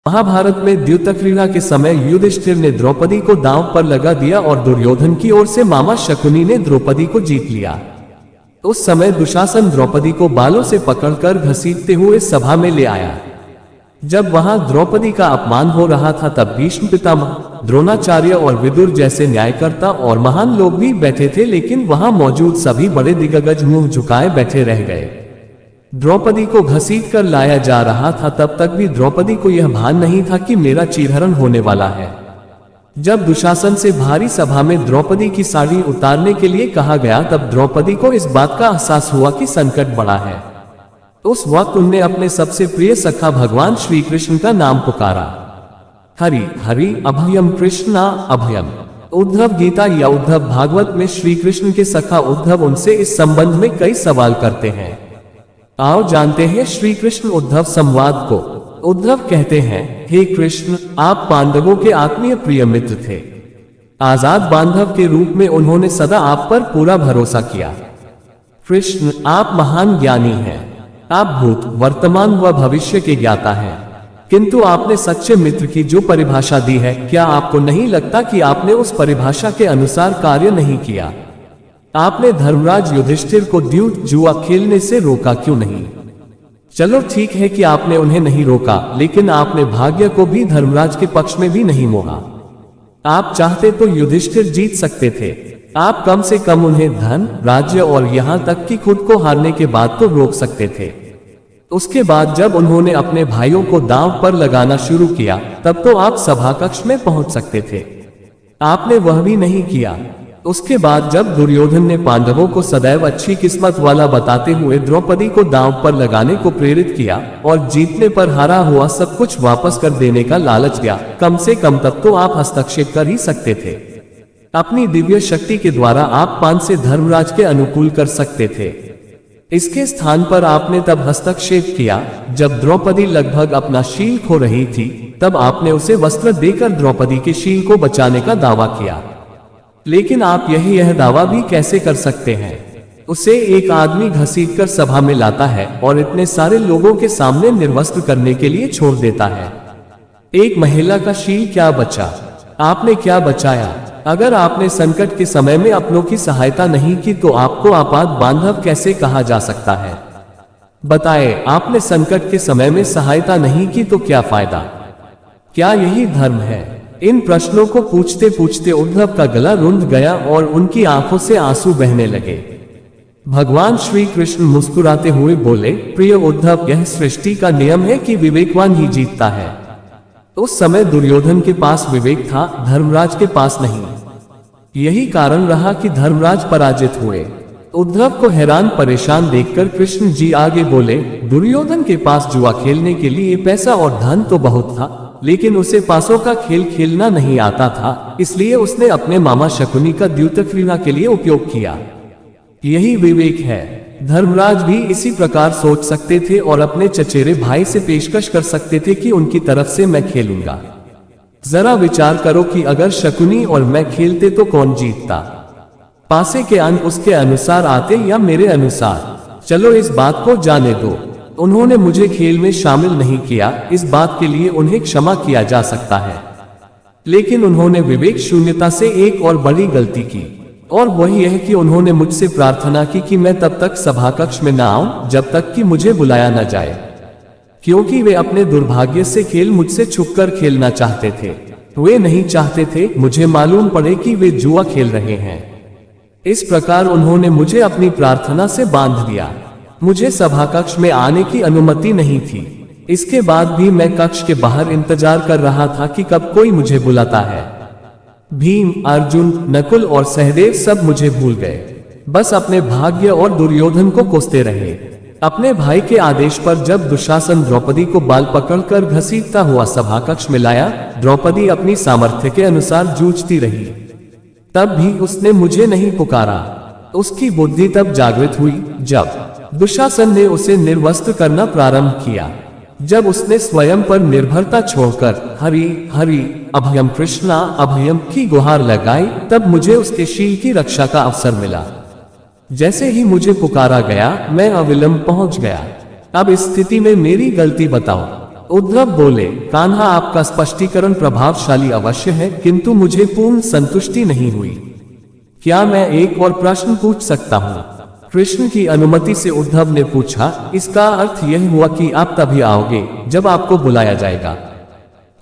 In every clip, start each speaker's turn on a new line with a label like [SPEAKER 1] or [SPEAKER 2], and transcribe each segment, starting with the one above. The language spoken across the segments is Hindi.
[SPEAKER 1] महाभारत में द्यूतक्रीड़ा के समय युधिष्ठिर ने द्रौपदी को दांव पर लगा दिया और दुर्योधन की ओर से मामा शकुनी ने द्रौपदी को जीत लिया। उस समय दुशासन द्रौपदी को बालों से पकड़कर घसीटते हुए सभा में ले आया। जब वहां द्रौपदी का अपमान हो रहा था तब भीष्म पितामह, द्रोणाचार्य और विदुर जैसे न्यायकर्ता और महान लोग भी बैठे थे, लेकिन वहां मौजूद सभी बड़े दिग्गज मुंह झुकाए बैठे रह गए। द्रौपदी को घसीट कर लाया जा रहा था, तब तक भी द्रौपदी को यह भान नहीं था कि मेरा चीरहरण होने वाला है। जब दुशासन से भारी सभा में द्रौपदी की साड़ी उतारने के लिए कहा गया, तब द्रौपदी को इस बात का एहसास हुआ कि संकट बड़ा है। उस वक्त उनने अपने सबसे प्रिय सखा भगवान श्री कृष्ण का नाम पुकारा। हरि हरि अभयम कृष्णा अभयम। उद्धव गीता या उद्धव भागवत में श्री कृष्ण के सखा उद्धव उनसे इस संबंध में कई सवाल करते हैं। आओ जानते हैं श्री कृष्ण उद्धव संवाद को। उद्धव कहते हैं, हे कृष्ण, आप पांडवों के आत्मीय प्रिय मित्र थे। आजाद बांधव के रूप में उन्होंने सदा आप पर पूरा भरोसा किया। कृष्ण, आप महान ज्ञानी हैं। आप भूत, वर्तमान व भविष्य के ज्ञाता हैं, किंतु आपने सच्चे मित्र की जो परिभाषा दी है, क्या आपको नहीं लगता कि आपने उस परिभाषा के अनुसार कार्य नहीं किया? आपने धर्मराज युधिष्ठिर को द्यूत जुआ खेलने से रोका क्यों नहीं? चलो ठीक है कि आपने उन्हें नहीं रोका, लेकिन आपने भाग्य को भी धर्मराज के पक्ष में भी नहीं मोहा। आप चाहते तो युधिष्ठिर जीत सकते थे। आप कम से कम उन्हें धन, राज्य और यहां तक कि खुद को हारने के बाद तो रोक सकते थे। उसके बाद जब उन्होंने अपने भाइयों को दांव पर लगाना शुरू किया, तब तो आप सभा कक्ष में पहुंच सकते थे। आपने वह भी नहीं किया। उसके बाद जब दुर्योधन ने पांडवों को सदैव अच्छी किस्मत वाला बताते हुए द्रौपदी को दांव पर लगाने को प्रेरित किया और जीतने पर हारा हुआ सब कुछ वापस कर देने का लालच दिया, कम से कम तब तो आप हस्तक्षेप कर ही सकते थे। अपनी दिव्य शक्ति के द्वारा आप पान से धर्मराज के अनुकूल कर सकते थे। इसके स्थान पर आपने तब हस्तक्षेप किया जब द्रौपदी लगभग अपना शील खो रही थी। तब आपने उसे वस्त्र देकर द्रौपदी के शील को बचाने का दावा किया। लेकिन आप यह दावा भी कैसे कर सकते हैं? उसे एक आदमी घसीट कर सभा में लाता है और इतने सारे लोगों के सामने निर्वस्त्र करने के लिए छोड़ देता है। एक महिला का शील क्या बचा? आपने क्या बचाया? अगर आपने संकट के समय में अपनों की सहायता नहीं की तो आपको आपात बांधव कैसे कहा जा सकता है? बताए, आपने संकट के समय में सहायता नहीं की तो क्या फायदा? क्या यही धर्म है? इन प्रश्नों को पूछते पूछते उद्धव का गला रुंध गया और उनकी आंखों से आंसू बहने लगे। भगवान श्री कृष्ण मुस्कुराते हुए बोले, प्रिय उद्धव, यह सृष्टि का नियम है कि विवेकवान ही जीतता है। उस समय दुर्योधन के पास विवेक था, धर्मराज के पास नहीं। यही कारण रहा कि धर्मराज पराजित हुए। उद्धव को हैरान परेशान देखकर कृष्ण जी आगे बोले, दुर्योधन के पास जुआ खेलने के लिए पैसा और धन तो बहुत था, लेकिन उसे पासों का खेल खेलना नहीं आता था, इसलिए उसने अपने मामा शकुनी का द्यूतक्रीड़ा के लिए उपयोग किया। यही विवेक है। धर्मराज भी इसी प्रकार सोच सकते थे और अपने चचेरे भाई से पेशकश कर सकते थे कि उनकी तरफ से मैं खेलूंगा। जरा विचार करो कि अगर शकुनी और मैं खेलते तो कौन जीतता? पासे के अंक उसके अनुसार आते या मेरे अनुसार? चलो इस बात को जाने दो। उन्होंने मुझे खेल में शामिल नहीं किया, इस बात के लिए उन्हें क्षमा किया जा सकता है। लेकिन उन्होंने विवेक शून्यता से एक और बड़ी गलती की, और वही यह कि उन्होंने मुझसे प्रार्थना की कि मैं तब तक सभा कक्ष में न आऊं जब तक कि मुझे बुलाया न जाए, क्योंकि वे अपने दुर्भाग्य से खेल मुझसे छुपकर खेलना चाहते थे। वे नहीं चाहते थे मुझे मालूम पड़े कि वे जुआ खेल रहे हैं। इस प्रकार उन्होंने मुझे अपनी प्रार्थना से बांध दिया। मुझे सभा कक्ष में आने की अनुमति नहीं थी। इसके बाद भी मैं कक्ष के बाहर इंतजार कर रहा था कि कब कोई मुझे बुलाता है। भीम, अर्जुन, नकुल और सहदेव सब मुझे भूल गए, बस अपने भाग्य और दुर्योधन को कोसते रहे। अपने भाई के आदेश पर जब दुशासन द्रौपदी को बाल पकड़कर घसीटता हुआ सभा कक्ष में लाया, द्रौपदी अपनी सामर्थ्य के अनुसार जूझती रही। तब भी उसने मुझे नहीं पुकारा। उसकी बुद्धि तब जागृत हुई जब दुशासन ने उसे निर्वस्त्र करना प्रारंभ किया। जब उसने स्वयं पर निर्भरता छोड़कर हरि हरि अभयम कृष्णा अभयम की गुहार लगाई, तब मुझे उसके शील की रक्षा का अवसर मिला। जैसे ही मुझे पुकारा गया, मैं अविलंब पहुंच गया। अब इस स्थिति में मेरी गलती बताओ। उद्धव बोले, कान्हा आपका स्पष्टीकरण प्रभावशाली अवश्य है, किंतु मुझे पूर्ण संतुष्टि नहीं हुई। क्या मैं एक और प्रश्न पूछ सकता हूँ? कृष्ण की अनुमति से उद्धव ने पूछा, इसका अर्थ यह हुआ कि आप तभी आओगे जब आपको बुलाया जाएगा।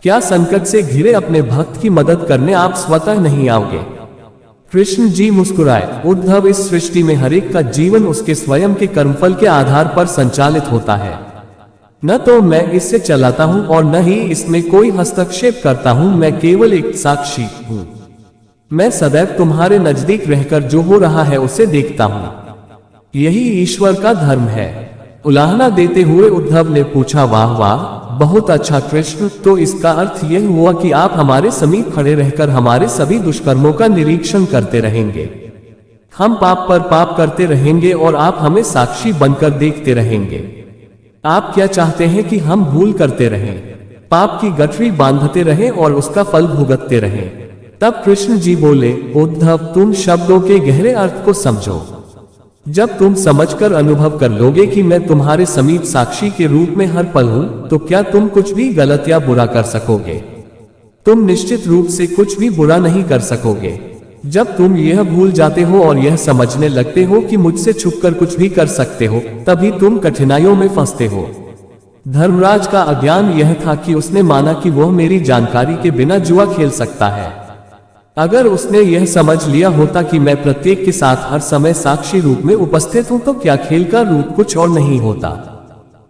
[SPEAKER 1] क्या संकट से घिरे अपने भक्त की मदद करने आप स्वतः नहीं आओगे? कृष्ण जी मुस्कुराए, उद्धव, इस सृष्टि में हर एक का जीवन उसके स्वयं के कर्मफल के आधार पर संचालित होता है। न तो मैं इससे चलाता हूं और न ही इसमें कोई हस्तक्षेप करता हूं, मैं केवल एक साक्षी हूं। मैं सदैव तुम्हारे नजदीक रहकर जो हो रहा है उसे देखता हूं। यही ईश्वर का धर्म है। उलाहना देते हुए उद्धव ने पूछा, वाह वाह, बहुत अच्छा कृष्ण, तो इसका अर्थ यह हुआ कि आप हमारे समीप खड़े रहकर हमारे सभी दुष्कर्मों का निरीक्षण करते रहेंगे। हम पाप पर पाप करते रहेंगे और आप हमें साक्षी बनकर देखते रहेंगे। आप क्या चाहते हैं कि हम भूल करते रहें, पाप की गठरी बांधते रहें और उसका फल भुगतते रहें? तब कृष्ण जी बोले, उद्धव, तुम शब्दों के गहरे अर्थ को समझो। जब तुम समझकर अनुभव कर लोगे कि मैं तुम्हारे समीप साक्षी के रूप में हर पल हूं, तो क्या तुम कुछ भी गलत या बुरा कर सकोगे? तुम निश्चित रूप से कुछ भी बुरा नहीं कर सकोगे। जब तुम यह भूल जाते हो और यह समझने लगते हो कि मुझसे छुपकर कुछ भी कर सकते हो, तभी तुम कठिनाइयों में फंसते हो। धर्मराज का अज्ञान यह था कि उसने माना कि वह मेरी जानकारी के बिना जुआ खेल सकता है। अगर उसने यह समझ लिया होता कि मैं प्रत्येक के साथ हर समय साक्षी रूप में उपस्थित हूं, तो क्या खेल का रूप कुछ और नहीं होता।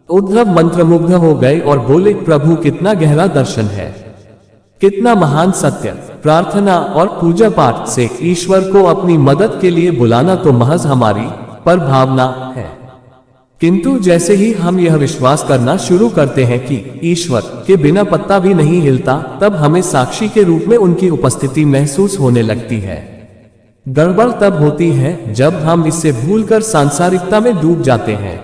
[SPEAKER 1] उद्धव मंत्रमुग्ध हो गए और बोले, प्रभु, कितना गहरा दर्शन है, कितना महान सत्य। प्रार्थना और पूजा पाठ से ईश्वर को अपनी मदद के लिए बुलाना तो महज हमारी परभावना है, किंतु जैसे ही हम यह विश्वास करना शुरू करते हैं कि ईश्वर के बिना पत्ता भी नहीं हिलता, तब हमें साक्षी के रूप में उनकी उपस्थिति महसूस होने लगती है। गड़बड़ तब होती है जब हम इससे भूलकर सांसारिकता में डूब जाते हैं।